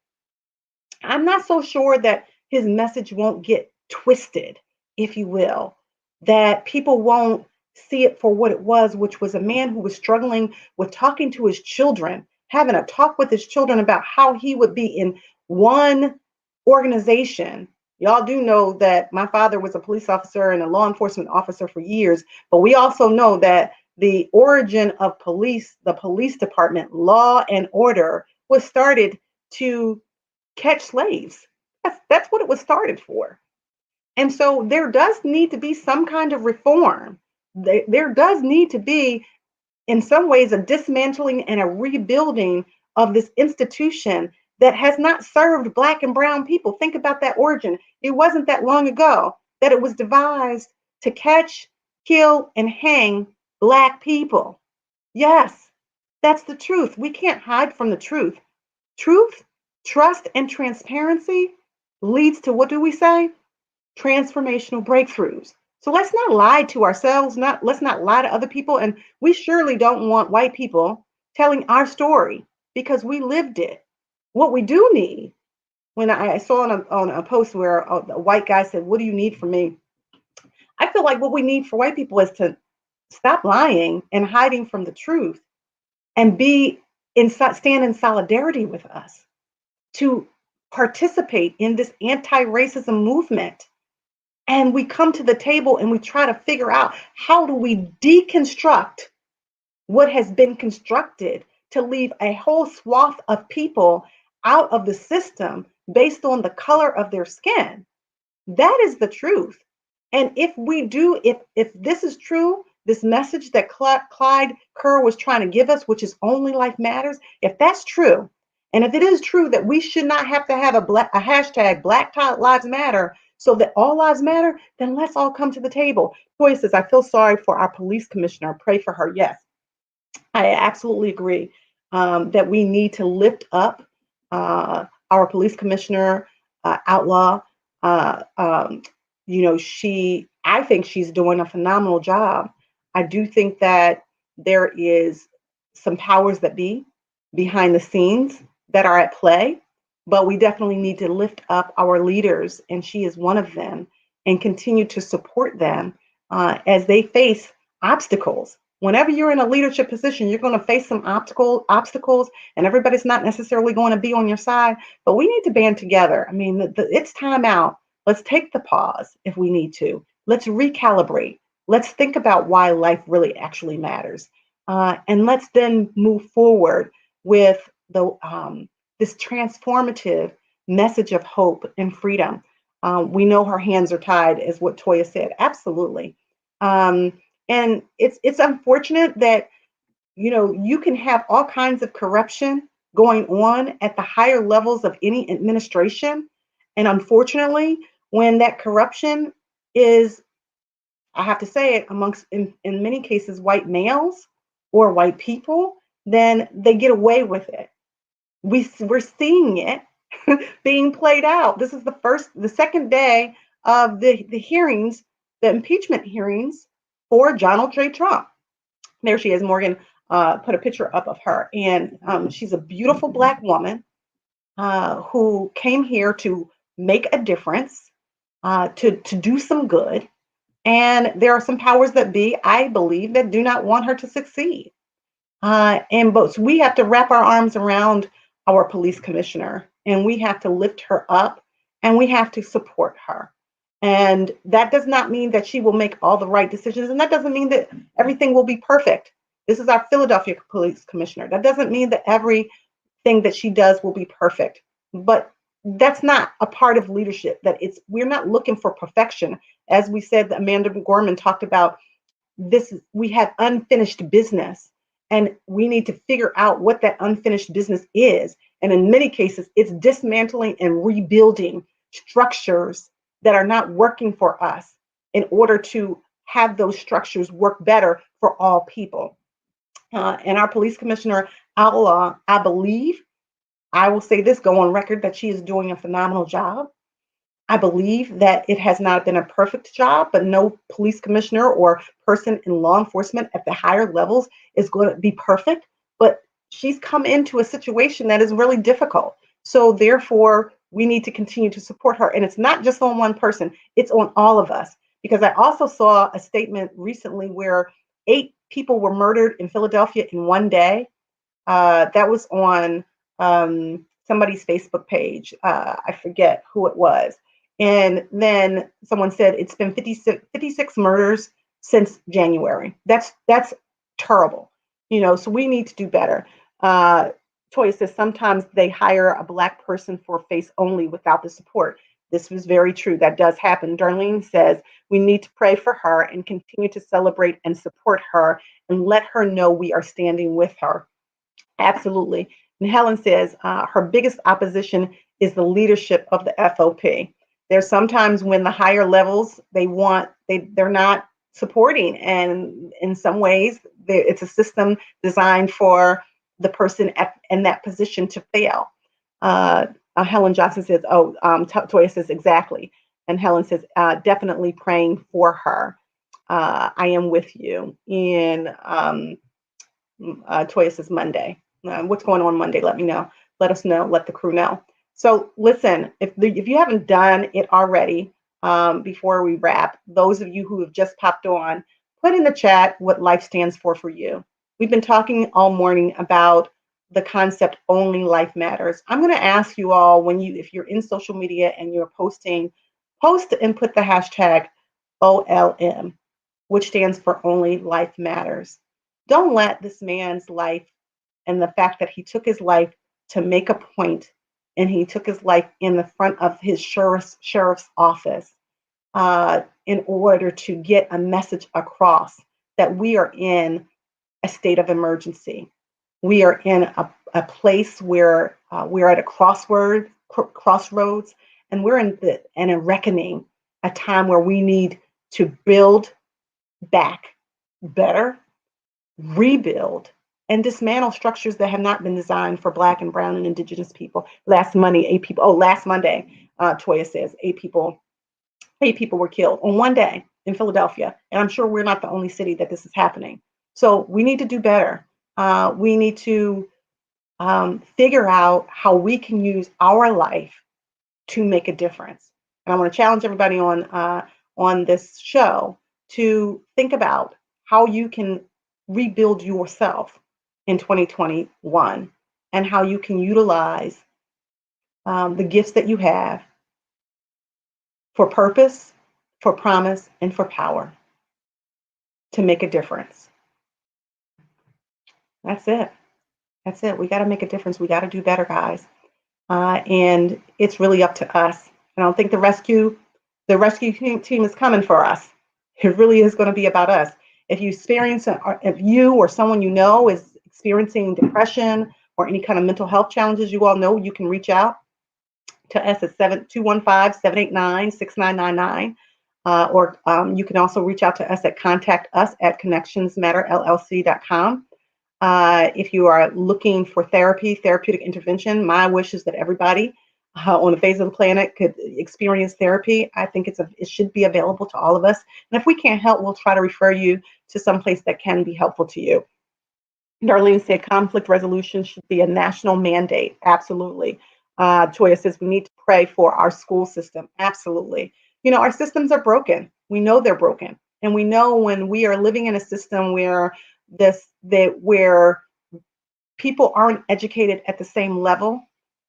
I'm not so sure that his message won't get twisted, if you will, that people won't see it for what it was, which was a man who was struggling with talking to his children, having a talk with his children about how he would be in one organization. Y'all do know that my father was a police officer and a law enforcement officer for years, but we also know that the origin of police, the police department, law and order, was started to catch slaves. That's what it was started for. And so there does need to be some kind of reform. There does need to be, in some ways, a dismantling and a rebuilding of this institution that has not served Black and brown people. Think about that origin. It wasn't that long ago that it was devised to catch, kill, and hang Black people. Yes, that's the truth. We can't hide from the truth. Truth, trust, and transparency leads to, what do we say? Transformational breakthroughs. So let's not lie to ourselves, let's not lie to other people. And we surely don't want white people telling our story because we lived it. What we do need, when I saw on a post where a white guy said, "What do you need from me?" I feel like what we need for white people is to stop lying and hiding from the truth and stand in solidarity with us, to participate in this anti-racism movement. And we come to the table and we try to figure out, how do we deconstruct what has been constructed to leave a whole swath of people out of the system based on the color of their skin. That is the truth. And if this is true, this message that Clyde Kerr was trying to give us, which is only life matters, if that's true, and if it is true that we should not have to have a hashtag Black Lives Matter so that all lives matter, then let's all come to the table. Toya says, I feel sorry for our police commissioner. Pray for her. Yes, I absolutely agree that we need to lift up our police commissioner, Outlaw. I think she's doing a phenomenal job. I do think that there is some powers that be behind the scenes that are at play, but we definitely need to lift up our leaders, and she is one of them, and continue to support them as they face obstacles. Whenever you're in a leadership position, you're going to face some obstacles, and everybody's not necessarily going to be on your side, but we need to band together. I mean, it's time out. Let's take the pause if we need to. Let's recalibrate. Let's think about why life really actually matters. And let's then move forward with this transformative message of hope and freedom. We know her hands are tied, is what Toya said. Absolutely. And it's unfortunate that, you can have all kinds of corruption going on at the higher levels of any administration. And unfortunately, when that corruption is, I have to say it, amongst, in many cases, white males or white people, then they get away with it. We're seeing it being played out. This is the second day of the hearings, the impeachment hearings for Donald J. Trump. There she is. Morgan put a picture up of her, and she's a beautiful Black woman who came here to make a difference, to do some good. And there are some powers that be, I believe, that do not want her to succeed. So we have to wrap our arms around our police commissioner, and we have to lift her up, and we have to support her. And that does not mean that she will make all the right decisions, and that doesn't mean that everything will be perfect. This is our Philadelphia police commissioner. That doesn't mean that everything that she does will be perfect, but that's not a part of leadership. We're not looking for perfection. As we said, Amanda Gorman talked about this. We have unfinished business, and we need to figure out what that unfinished business is. And in many cases, it's dismantling and rebuilding structures that are not working for us in order to have those structures work better for all people. And our police commissioner, I believe, I will say this, go on record, that she is doing a phenomenal job. I believe that it has not been a perfect job, but no police commissioner or person in law enforcement at the higher levels is going to be perfect. But she's come into a situation that is really difficult. So therefore, we need to continue to support her. And it's not just on one person, it's on all of us. Because I also saw a statement recently where 8 people were murdered in Philadelphia in one day. That was on somebody's Facebook page. I forget who it was. And then someone said it's been 56 murders since January. That's terrible. So we need to do better. Toya says sometimes they hire a Black person for face only without the support. This was very true. That does happen. Darlene says we need to pray for her and continue to celebrate and support her and let her know we are standing with her. Absolutely. And Helen says her biggest opposition is the leadership of the FOP. There's sometimes when the higher levels, they're not supporting. And in some ways, it's a system designed for the person in that position to fail. Helen Johnson says, Toya says, exactly. And Helen says, definitely praying for her. I am with you. And Toya says Monday. What's going on Monday? Let me know. Let us know. Let the crew know. So listen, if you haven't done it already, before we wrap, those of you who have just popped on, put in the chat what life stands for you. We've been talking all morning about the concept only life matters. I'm going to ask you all, if you're in social media and you're post and put the hashtag OLM, which stands for only life matters. Don't let this man's life and the fact that he took his life to make a point, and he took his life in the front of his sheriff's office in order to get a message across that we are in a state of emergency. We are in a place where we're at a crossroads, and we're in a reckoning, a time where we need to build back better, rebuild, and dismantle structures that have not been designed for Black and Brown and Indigenous people. Last Monday, Toya says 8 people were killed on one day in Philadelphia. And I'm sure we're not the only city that this is happening. So we need to do better. We need to figure out how we can use our life to make a difference. And I want to challenge everybody on this show to think about how you can rebuild yourself in 2021 and how you can utilize the gifts that you have for purpose, for promise, and for power to make a difference. That's it. That's it. We got to make a difference. We got to do better, guys. And it's really up to us. I don't think the rescue team is coming for us. It really is going to be about us. If you or someone you know is experiencing depression or any kind of mental health challenges, you all know you can reach out to us at 215-789-6999. Or you can also reach out to us at contactus@connectionsmatterllc.com. If you are looking for therapeutic intervention, my wish is that everybody on the face of the planet could experience therapy. I think it should be available to all of us. And if we can't help, we'll try to refer you to some place that can be helpful to you. Darlene said conflict resolution should be a national mandate. Absolutely. Toya says we need to pray for our school system. Absolutely. Our systems are broken. We know they're broken. And we know when we are living in a system where where people aren't educated at the same level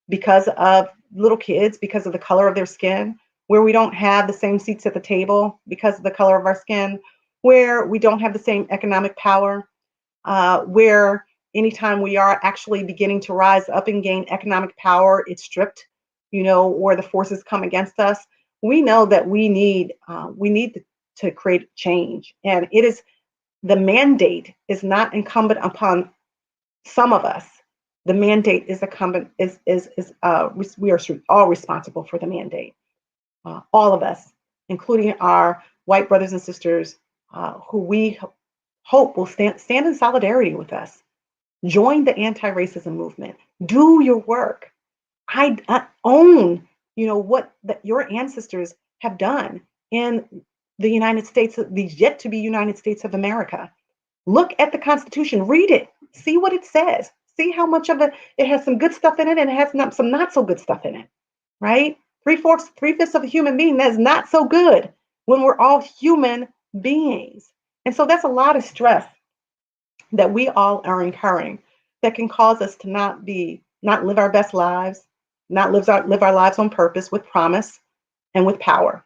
because of little kids, because of the color of their skin, where we don't have the same seats at the table because of the color of our skin, where we don't have the same economic power, where anytime we are actually beginning to rise up and gain economic power, it's stripped, or the forces come against us. We know that we need to create change, and it is the mandate is not incumbent upon some of us. The mandate is incumbent we are all responsible for the mandate. All of us, including our white brothers and sisters, who we hope will stand in solidarity with us. Join the anti-racism movement. Do your work. I own, what your ancestors have done in the United States, the yet to be United States of America. Look at the Constitution. Read it. See what it says. See how much of it has some good stuff in it and it has some not so good stuff in it, right? Three-fifths of a human being, that is not so good when we're all human beings. And so that's a lot of stress that we all are incurring that can cause us to not live our best lives, not live our lives on purpose, with promise and with power.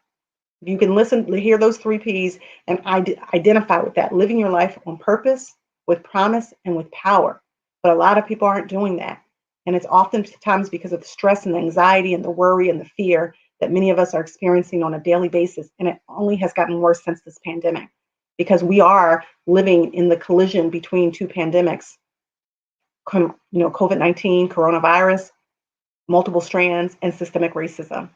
You can hear those 3 P's and identify with that, living your life on purpose, with promise, and with power. But a lot of people aren't doing that. And it's oftentimes because of the stress and the anxiety and the worry and the fear that many of us are experiencing on a daily basis. And it only has gotten worse since this pandemic, because we are living in the collision between 2 pandemics, COVID-19, coronavirus, multiple strands, and systemic racism.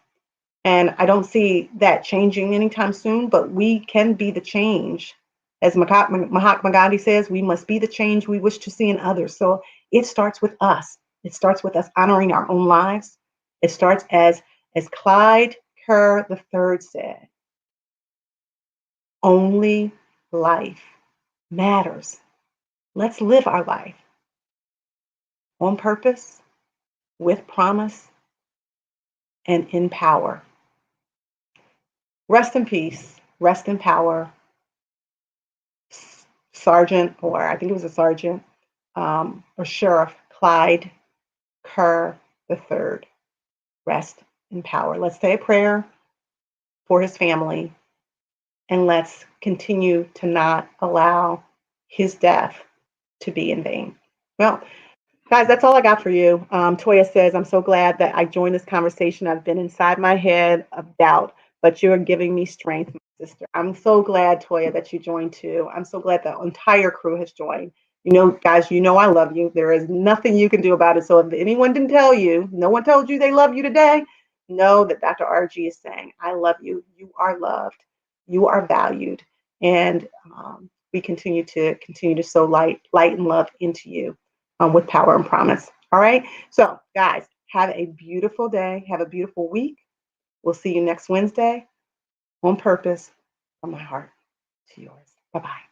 And I don't see that changing anytime soon, but we can be the change. As Mahatma Gandhi says, we must be the change we wish to see in others. So it starts with us. It starts with us honoring our own lives. It starts as Clyde Kerr III said, only life matters. Let's live our life on purpose, with promise, and in power. Rest in peace, rest in power, Sergeant, or I think it was a sergeant, or Sheriff Clyde Kerr III. Rest in power. Let's say a prayer for his family, and let's continue to not allow his death to be in vain. Well, guys, that's all I got for you. Toya says, I'm so glad that I joined this conversation. I've been inside my head of doubt, but you're giving me strength, my sister. I'm so glad, Toya, that you joined too. I'm so glad the entire crew has joined. Guys, I love you. There is nothing you can do about it. So if anyone didn't tell you, no one told you they love you today, know that Dr. RG is saying, I love you. You are loved. You are valued. And we continue to sow light and love into you with power and promise. All right. So guys, have a beautiful day. Have a beautiful week. We'll see you next Wednesday on purpose, from my heart to yours. Bye-bye.